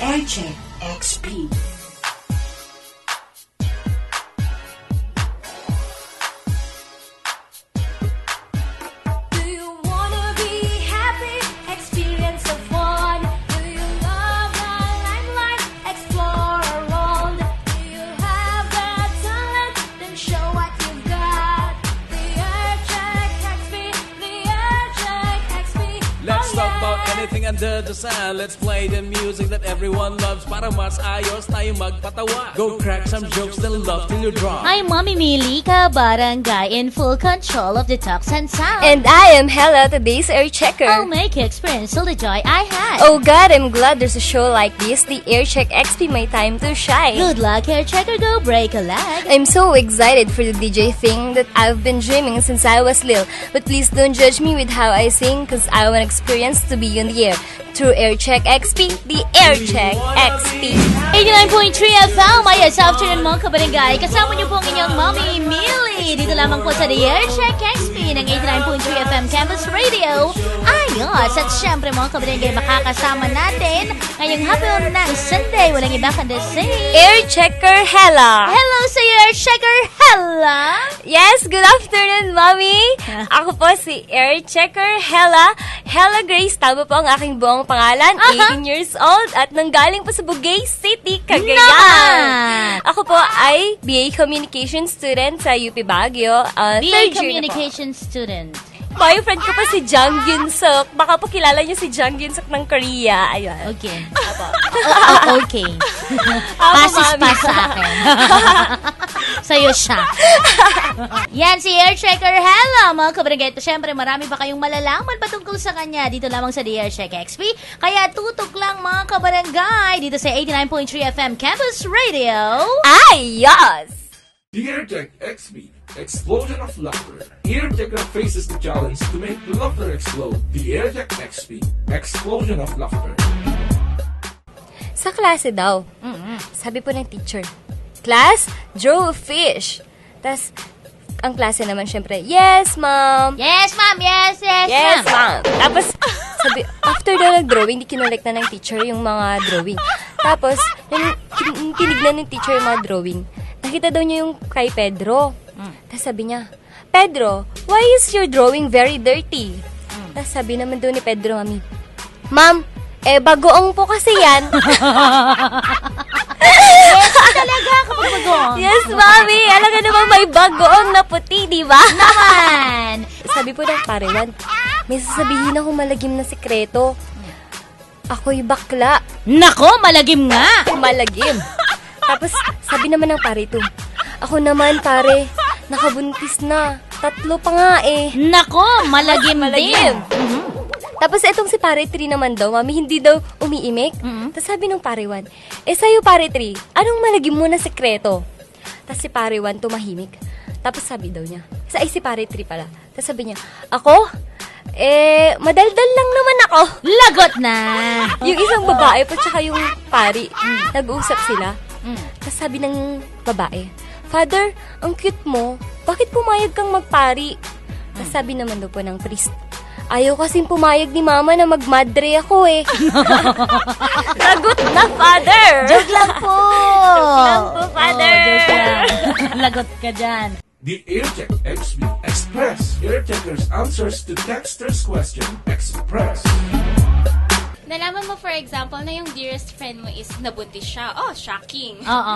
Aircheck XP. Anything under the sun, let's play the music that everyone loves. Para mas ayos tayo magpatawa. Go crack some jokes, then love till you drop. I'm Mommy Millie, ka-barangay in full control of the talks and sound. And I am Hella, today's air checker. I'll make you experience all the joy I had. Oh God, I'm glad there's a show like this. The Aircheck XP, my time to shine. Good luck, air checker, go break a leg. I'm so excited for the DJ thing that I've been dreaming since I was little. But please don't judge me with how I sing, cause I want experience to be on the air. Through Aircheck XP, the Aircheck XP. 89.3 FM, ay sa afternoon mga kabarangay. Kasama niyo po ang inyong Mommy Millie. Dito lamang po sa the Aircheck XP ng 89.3 FM Campus Radio. Ayos! At syempre mga kabarangay, makakasama natin ngayong hapon ng Sunday. Walang iba kundi si Airchecker Hella. Hello sa Airchecker Hella. Yes, good afternoon, Mommy. Ako po si Airchecker Hella. Hella Grace, tama po ang aking buong pangalan, 18 years old at nanggaling po sa Bugay City, Cagayan. Ako po ay BA Communication student sa UP Baguio. BA Communication student. Boyfriend ko pa si Jang Gyun-suk. Baka po kilala niyo si Jang Gyun-suk ng Korea. Ayun. Okay. Okay. Pasis pa sa akin. Sa'yo siya. Yan si Airchecker Hella, mga kabarangay. Siyempre, marami pa kayong malalaman patungkol sa kanya dito lamang sa The Aircheck XP. Kaya tutok lang mga kabarangay dito sa 89.3 FM Campus Radio. Ay, yes! The Aircheck XP, explosion of laughter. Airchecker faces the challenge to make laughter explode. The Aircheck XP, explosion of laughter. Sa klase daw, sabi po ng teacher, class, draw a fish. Tas, ang klase naman syempre, yes, ma'am. Yes, ma'am. Yes, Yes, ma'am. ma'am. Tapos, sabi, after daw nag-drawing, di kinolek na ng teacher yung mga drawing. Tapos, yung tinignan ng teacher yung mga drawing. Nakita daw niya yung kay Pedro. Tapos sabi niya, Pedro, why is your drawing very dirty? Tapos sabi naman daw ni Pedro, Mami, Ma'am, bagoong po kasi yan. Yes, talaga kapag bagoong. Yes, Mami. Alam ka naman may bagoong na puti, di ba? Naman. Sabi po ng parewan, may sasabihin akong malagim na sikreto. Ako'y bakla. Nako, malagim nga. Malagim. Tapos, sabi naman ng pare ito, ako naman, pare, nakabuntis na. 3 pa nga eh. Nako, malagim din. Tapos, etong si pare 3 naman daw, Mami, hindi daw umiimik. Tapos sabi ng pare 1, sa'yo pare 3, anong malagim mo na sekreto? Tapos si pare 1 tumahimik. Tapos sabi daw niya, si pare 3 pala. Tapos sabi niya, ako? Madaldal lang naman ako. Lagot na. Yung isang babae pa tsaka yung pari, nag-uusap sila. Tapos sabi ng babae, Father, ang cute mo. Bakit pumayag kang magpari? Tapos sabi naman daw po ng priest, ayaw kasing pumayag ni Mama na magmadre ako eh. Lagot na, Father! Joke lang po! Joke lang po, Father! Joke lang. Lagot ka dyan. The Aircheck XP, Express. Airchecker's answers to texters' question, Express. Nalaman mo, for example, na yung dearest friend mo is nabuntis siya. Oh, shocking. Oo.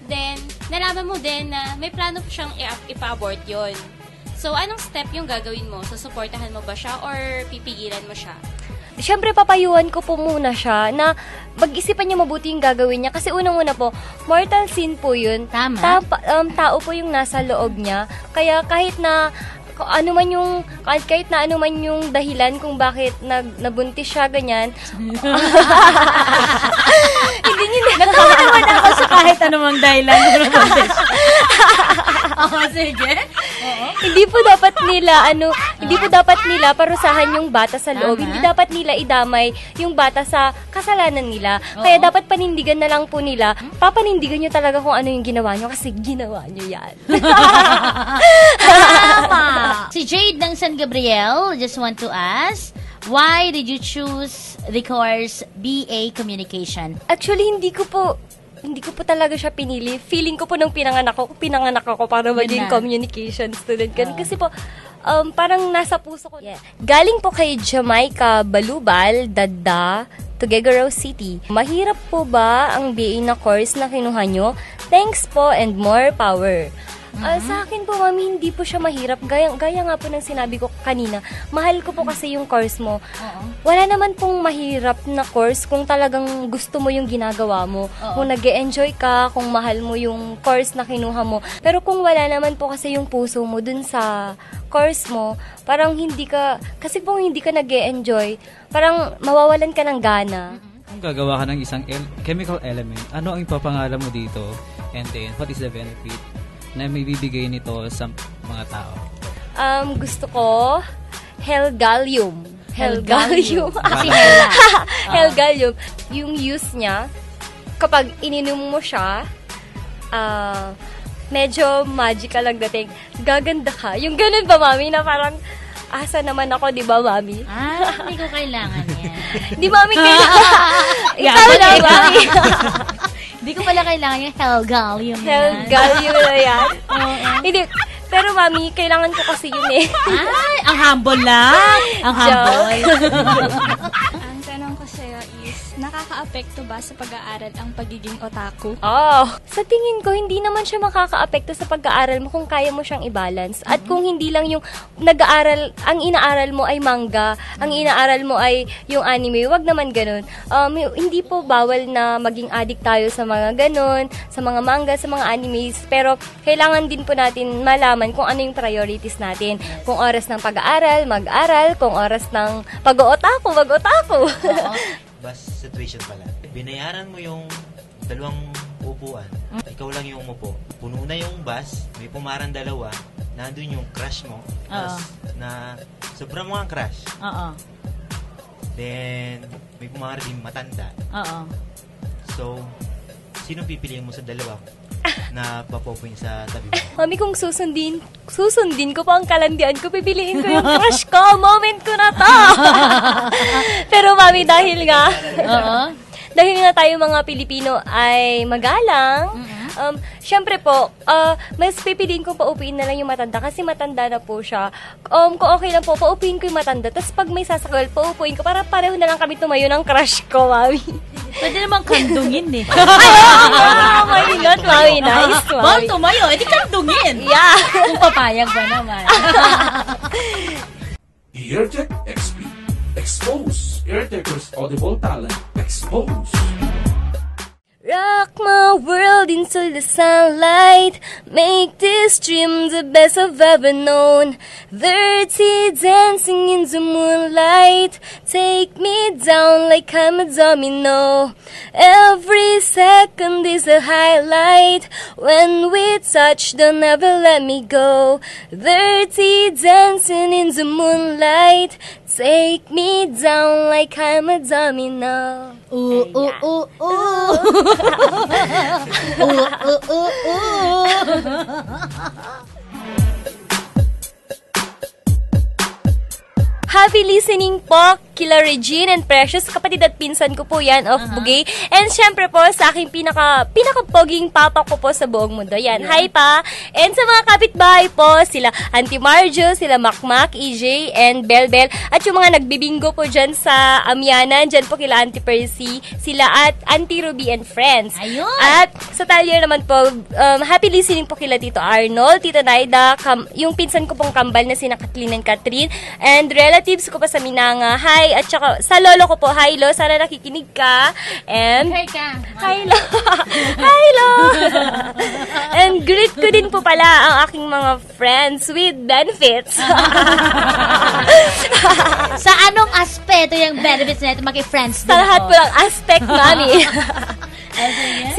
Then, nalaman mo din na may plano po siyang ipa-abort yun. So, anong step yung gagawin mo? Susuportahan mo ba siya or pipigilan mo siya? Siyempre, papayuhan ko po muna siya na mag-isipan niya mabuti yung gagawin niya. Kasi unang-una po, mortal sin po yun. Tama. Tao po yung nasa loob niya. Kaya kahit na ano man yung dahilan kung bakit nabuntis siya, ganyan. Natawa naman ako sa kahit anumang dahilan. Sige. Hindi po dapat nila parusahan yung bata sa loob. Hindi dapat nila idamay yung bata sa kasalanan nila. Kaya dapat panindigan na lang po nila. Papanindigan nyo talaga kung ano yung ginawa nyo kasi ginawa nyo yan. Tama. Si Jade ng San Gabriel just want to ask, Why did you choose the course BA Communication? Actually, hindi ko po talaga siya pinili. Feeling ko po nung pinanganak ako para maging na. communication student. Kasi po, parang nasa puso ko. Yeah. Galing po kay Jamaica Balubal, Dada, Tuguegarao City. Mahirap po ba ang BA na course na kinuha nyo? Thanks po and more power. Sa akin po, mami, hindi po siya mahirap. Gaya nga po ng sinabi ko kanina, mahal ko po kasi yung course mo. Wala naman pong mahirap na course kung talagang gusto mo yung ginagawa mo. Kung nag-e-enjoy ka, kung mahal mo yung course na kinuha mo. Pero kung wala naman po kasi yung puso mo dun sa course mo, parang hindi ka nag-e-enjoy, parang mawawalan ka ng gana. Kung gagawa ka ng isang chemical element, ano ang ipapangalan mo dito? And then, what is the benefit na may bibigay nito sa mga tao? Gusto ko Helgallium. Kasi hela. Helgallium. Yung use niya, kapag ininom mo siya, medyo magical ang dating. Gaganda ka. Yung ganun ba, mami, na parang asa naman ako, di ba, mami? Hindi ko kailangan yan. Di, mami, kailangan. Ikaw na, mami. Hindi ko pala kailangan yung Helgallium yan. Helgallium na yan. Hindi. Pero, mami, kailangan ko kasi yun eh. Ay, ang humble lang. Ang humble. Ang tanong ko sa'yo is, nakaka-apekto ba sa pag-aaral ang pagiging otaku? Sa tingin ko, hindi naman siya makaka-apekto sa pag-aaral mo kung kaya mo siyang i-balance. At kung hindi lang yung nag-aaral, ang inaaral mo ay manga, ang inaaral mo ay yung anime, wag naman ganun. Hindi po bawal na maging addict tayo sa mga ganun, sa mga manga, sa mga animes, pero kailangan din po natin malaman kung ano yung priorities natin. Kung oras ng pag-aaral, mag-aral. Kung oras ng pag-otaku, mag-otaku. Bus situation pala. Binayaran mo yung 2 upuan. Ikaw lang yung umupo. Puno na yung bus, may pumarang 2, nandun yung crush mo. Na sobrang mga crush. Then, may pumarang din matanda. So, sino pipiliin mo sa 2 na papopo yun sa tabi mo? Mami, kung susundin ko pa ang kalandian ko, pipiliin ko yung crush ko. Moment ko na to. Pero mami, dahil nga tayo mga Pilipino ay magalang, syempre po, mas pipiliin ko paupuin na lang yung matanda kasi matanda na po siya. Kung okay lang po, paupuin ko yung matanda. Tapos pag may sasakal, paupuin ko para pareho na lang kami tumayo ng crush ko, mami. Pwede naman kandungin eh. Why not, mami? Nice, mami. Bawal tumayo, edi kandungin. Yeah. Kung papayag ba naman. EarTech XP. Expose EarTechers' audible talent. Expose. Rock my world into the sunlight. Make this dream the best I've ever known. Dirty dancing in the moonlight. Take me down like I'm a domino. Every second is a highlight. When we touch, don't ever let me go. Dirty dancing in the moonlight. Take me down like I'm a domino. Ooh, ooh, ooh, ooh. Happy listening po, kila Regine and Precious, kapatid at pinsan ko po yan of Bugay. And syempre po, sa aking pinaka-poging papa ko po sa buong mundo. Yan, hi pa! And sa mga kapitbahay po, sila Auntie Marjo, sila Makmak, EJ, and Belbel. At yung mga nagbibingo po dyan sa Amianan, dyan po kila Auntie Percy, sila at Auntie Ruby and friends. Ayun! At sa Talyer naman po, happy listening po kila Tito Arnold, Tita Naida, yung pinsan ko pong kambal na sina Kathleen and Catherine, and relatives ko pa sa Minanga. Hi! At saka sa lolo ko po, hi Lo, sana nakikinig ka. And Hi ka. hi Lo! Hi Lo! And greet ko din po pala ang aking mga friends with benefits. Sa anong aspeto yung benefits na ito maki-friends din Sa lahat ko? po ng aspect, mami.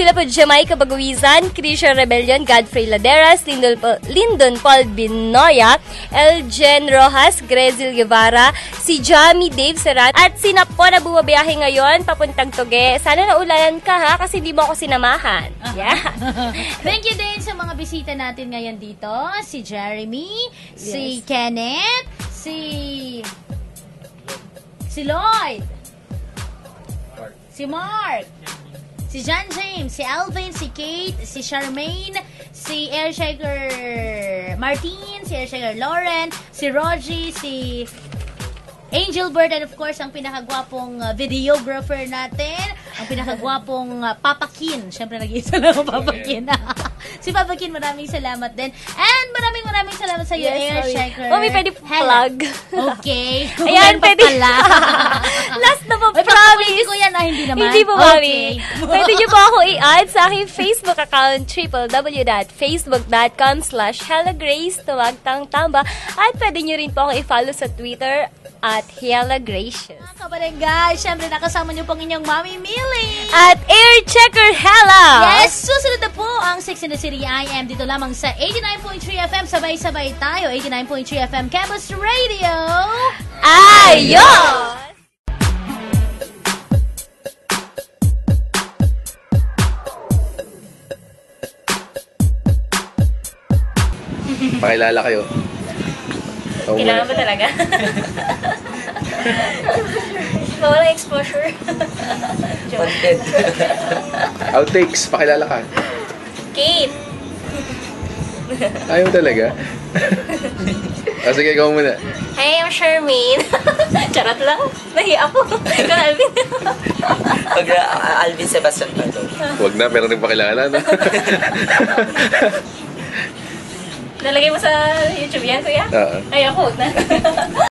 Sila po Jamaica Baguizan, Christian Rebellion, Godfrey Laderas, Lyndon Paul Binoya, Eljen Rojas, Grezil Guevara, si Jamie Dave Serat, at si Nap po na bumabiyahe ngayon papuntang Tuge. Sana naulanan ka ha, kasi hindi mo ako sinamahan. Yeah. Thank you din sa mga bisita natin ngayon dito. Si Jeremy, si Kenneth, si si Lloyd, si Mark, si John James, si Alvin, si Kate, si Charmaine, si Airshaker Martin, si Airshaker Lauren, si Rogie, si Angel Bird, and of course, ang pinakagwapong videographer natin, ang pinakagwapong Papa Kin. Siyempre, nag-iisa lang ang Papa Kin. Si Papa Kin, maraming salamat din. And maraming salamat sa iyo, Airshaker. Mami, pwede po plug. Okay. Ayan, pwede. Last na po, promise. Hindi ko yan, hindi naman. Hindi po, Mami. Pwede niyo po ako i-add sa aking Facebook account, www.facebook.com/HellaGrace, tuwagtang-tamba. At pwede niyo rin po ako i-follow sa Twitter at Hella Gracious. Mga kabarangay, syempre nakasama niyo pong inyong Mami Millie. At Air Checker Hella. Yes, susunod na po ang Sex in the City IM dito lamang sa 89.3 FM. Sabay-sabay tayo. 89.3 FM Campus Radio. Ayos! Pakilala kayo. Kailangan ba talaga? Walang exposure. Content. Outtakes, pakilala ka. Kate. Ayaw talaga. Sige, ikaw muna. Hey, I'm Charmaine. Charot lang. Nahi ako. Ikaw, Alvin. Alvin Sebastian pa ito. Huwag na, pero nagpakilala, no? Nalagay mo sa YouTube yan, kuya? Oo. Ay, ako.